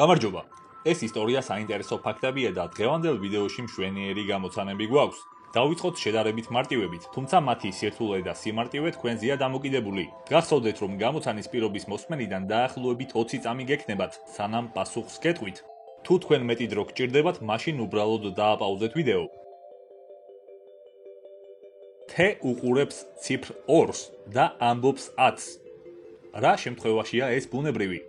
გამარჯობა. ეს ისტორია საინტერესო ფაქტებია და დღევანდელ ვიდეოში მშვენიერი გამოცანები გვაქვს. დავიწყოთ შედარებით მარტივებით, თუმცა მათი სირთულე და სიმარტივე თქვენზეა დამოკიდებული. გახსოვდეთ, რომ გამოცანის პირობის მოსმენიდან დაახლოებით 20 წამი გექნებათ, სანამ პასუხს გეტყვით. თუ თქვენ მეტი დრო გჭირდებათ, მაშინ უბრალოდ დააპაუზეთ ვიდეო. T უყურებს ციფრ 2-ს და ამბობს 10-ს. რა შემთხვევაშია ეს ბუნებრივი?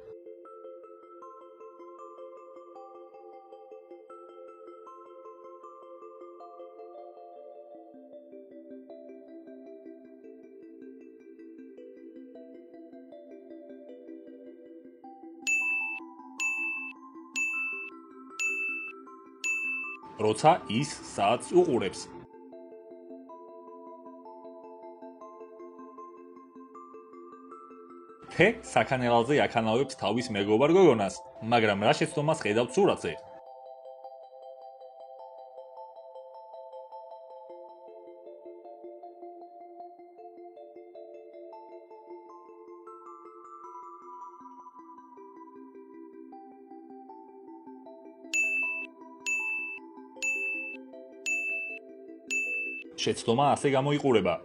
როცა ის საათს უყურებს. T საქანელაზე აქანავებს თავის მეგობარ გოგონას, მაგრამ რა შეცდომას ხედავთ სურათზე? შეცდომა ასე გამოიყურება.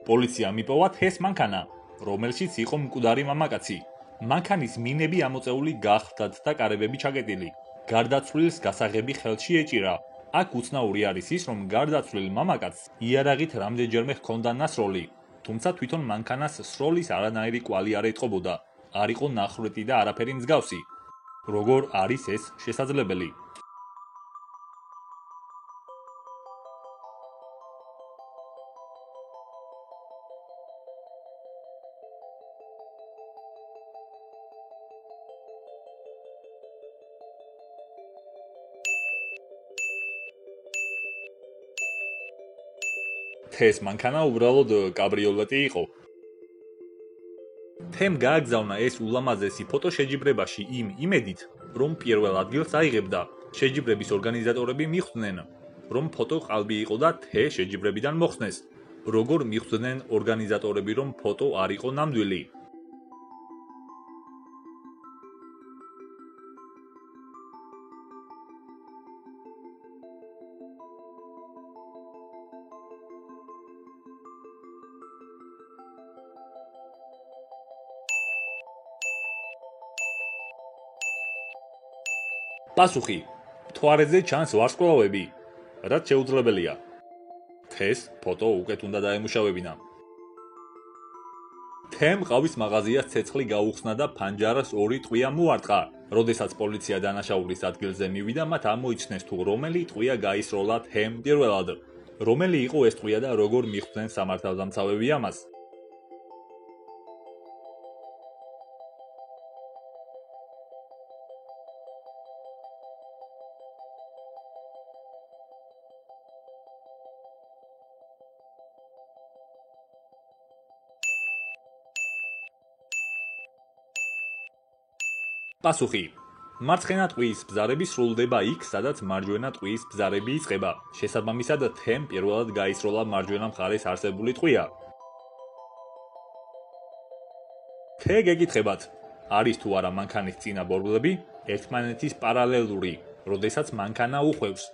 პოლიციამ იპოვა T-ს მანქანა, რომელშიც იყო მკვდარი მამაკაცი. მანქანის მინები ამოწეული გახლდათ და კარებები ჩაკეტილი. გარდაცვლილს გასაღები ხელში ეჭირა. აქ უცნაური არის ის, რომ გარდაცვლილ მამაკაცს იარაღით რამდენჯერმე ჰქონდა ნასროლი, თუმცა თვითონ მანქანას სროლის არანაირი კვალი არ ეტყობოდა. არ იყო ნახრეტი და არაფერი მსგავსი. როგორ არის ეს შესაძლებელი? T-ს მანქანა უბრალოდ კაბრიოლეტი იყო. T-მ გააგზავნა ეს ულამაზესი ფოტო შეჯიბრებაში იმ იმედით, რომ პირველ ადგილს აიღებდა. შეჯიბრების ორგანიზატორები მიხვდნენ, რომ ფოტო ყალბი იყო და T შეჯიბრებიდან მოხსნეს. როგორ მიხვდნენ ორგანიზატორები, რომ ფოტო არ იყო ნამდვილი? პასუხი: მთვარეზე ჩანს ვარსკვლავები, რაც შეუძლებელია. T-ს ფოტო უკეთ უნდა დაემუშავებინა. T-მ ყავის მაღაზიას ცეცხლი გაუხსნა და ფანჯარას 2 ტყვია მოარტყა. როდესაც პოლიცია დანაშაულის ადგილზე მივიდა, მათ ამოიცნეს თუ რომელი ტყვია გაისროლა T-მ პირველად. რომელი იყო ეს ტყვია და როგორ მიხვდნენ სამართალდამცავები ამას? პასუხი: მარცხენა ტყვის ბზარები სრულდება იქ, სადაც მარჯვენა ტყვის ბზარები იწყება. შესაბამისად, T-მ პირველად გაისროლა მარჯვენა მხარეს არსებული ტყვია. T გეკითხებათ, არის თუ არა მანქანის წინა ბორბლები ერთმანეთის პარალელური, როდესაც მანქანა უხვევს.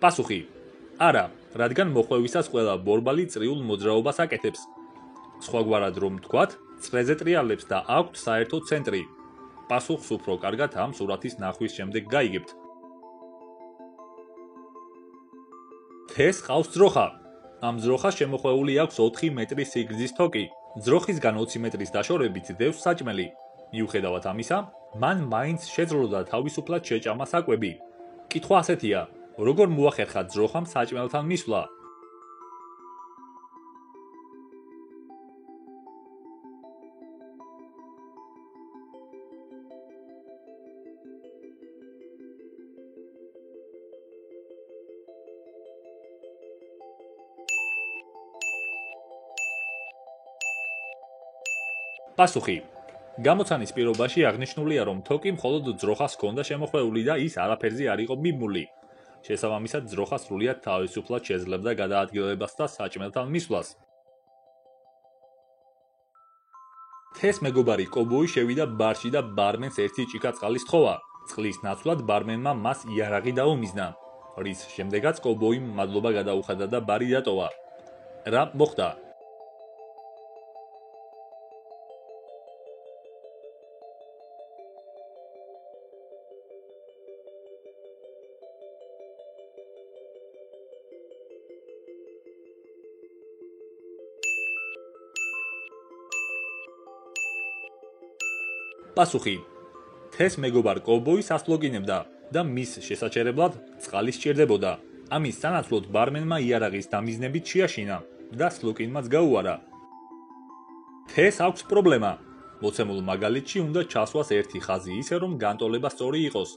პასუხი: არა, რადგან მოხვევისას ყველა ბორბალი წრიულ მოძრაობას აკეთებს. სხვაგვარად რომ ვთქვათ, წრეზე ტრიალებს და აქვთ საერთო ცენტრი. პასუხს უფრო კარგად ამ სურათის ნახვის შემდეგ გაიგებთ. T-ს ყავს ძროხა. ამ ძროხას შემოხვეული აქვს 4 მეტრის სიგრძის თოკი. ძროხისგან 20 მეტრის დაშორებით დევს საჭმელი. მიუხედავად ამისა, მან მაინც შეძლოდა თავისუფლად შეჭამა საკვები. კითხვა ასეთია: როგორ მოახერხა ძროხამ საჭმელთან მისვლა? პასუხი. გამოცანის პირობაში აღნიშნულია, რომ თოკი მხოლოდ ძროხას ჰქონდა შემოხვეული და ის არაფერზე არ იყო მიმული. შესაბამისად, ძროხა სრულიად თავისუფლად შეძლებდა გადაადგილებას და საჭმელთან მისვლას. თეს მეგობარი კობოი შევიდა ბარში და ბარმენს ერთი ჭიქა წყალი სთხოვა. წყლის ნაცვლად ბარმენმა მას იარაღი დაუმიზნა, რის შემდეგაც კობოიმ მადლობა გადაუხადა და ბარი დატოვა. რა მოხდა? პასუხი. თეს მეგობარ კობოი სასლოგინებდა და მის შესაჩერებლად წყალი სჭირდებოდა. ამის სანაცვლოდ ბარმენმა იარაღის დამიზნებით შეაშინა და სლოკინმაც გაუარა. თეს აქვს პრობლემა. მოცემულ მაგალითში უნდა ჩასვას ერთი ხაზი ისე, რომ განტოლება სწორი იყოს.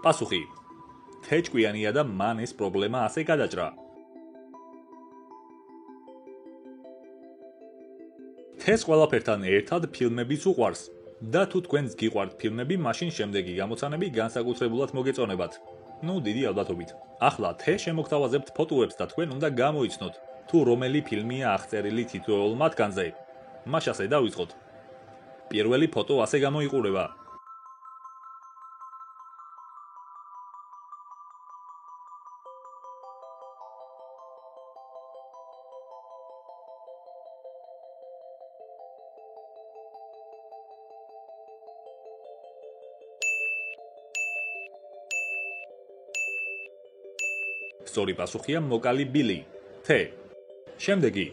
პასუხი. თე ჭკვიანია და მან ეს პრობლემა ასე გადაჭრა. თეს ყველაფერთან ერთად ფილმებიც უყვარს და თუ თქვენს გიყვართ ფილმები, მაშინ შემდეგი გამოცანები განსაკუთრებულად მოგეწონებათ. ნუ დიდი ალბათობით. ახლა თე შემოგთავაზებთ ფოტოებს და თქვენ უნდა გამოიცნოთ, თუ რომელი ფილმია აღწერილი თითოეულ მათგანზე. მაშასე დავიწყოთ. პირველი ფოტო ასე გამოიყურება. სწორი პასუხია მოკალი ბილი. თე. შემდეგი.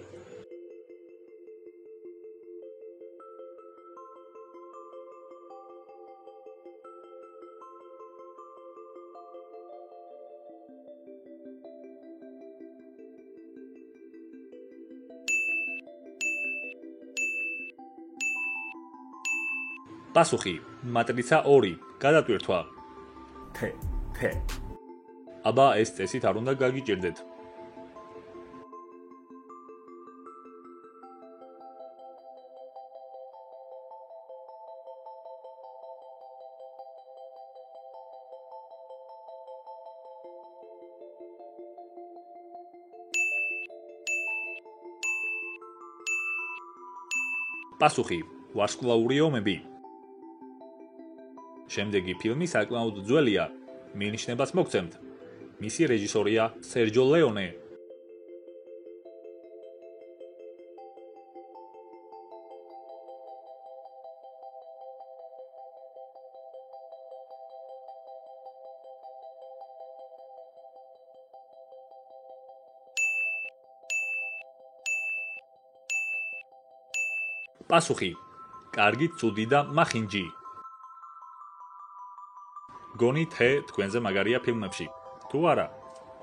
პასუხი. მატრიცა 2. გადატვირთვა. თე. აბა ეს წესით არ უნდა გაგიჭირდეთ. პასუხი. ვარსკვლავური ომები. შემდეგი ფილმი საკმაოდ ძველია. მინიშნებას მოგცემთ. მისი რეჟისორია სერჯო ლეონე. პასუხი. კარგი, ცუდი და მახინჯი. გონი თე თქვენზე მაგარია ფილმებში. თუ არა,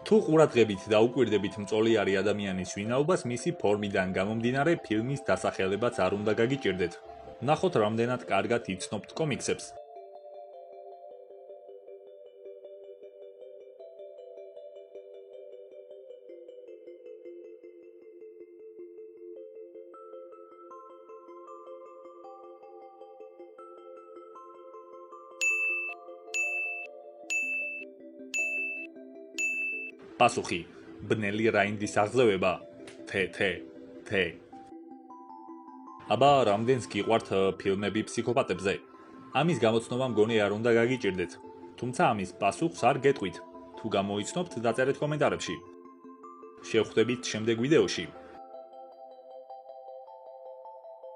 თუ ყურადღებით დაუკვირდებით მწოლიარი ადამიანის ვინაობას, მისი ფორმიდან გამომდინარე ფილმის დასახელებაც არ უნდა გაგიჭირდეთ. ნახოთ რამდენად კარგად იცნობთ კომიქსებს. პასუხი. ბნელი რაინდის აღზევება. თე. აბა რამდენს გიყვართ ფილმები ფსიქოპატებზე? ამის გამოცნობა მგონი არ უნდა გაგიჭირდეთ. თუმცა ამის პასუხს არ გეტყვით. თუ გამოიცნობთ, დაწერეთ კომენტარებში. შევხვდებით შემდეგ ვიდეოში.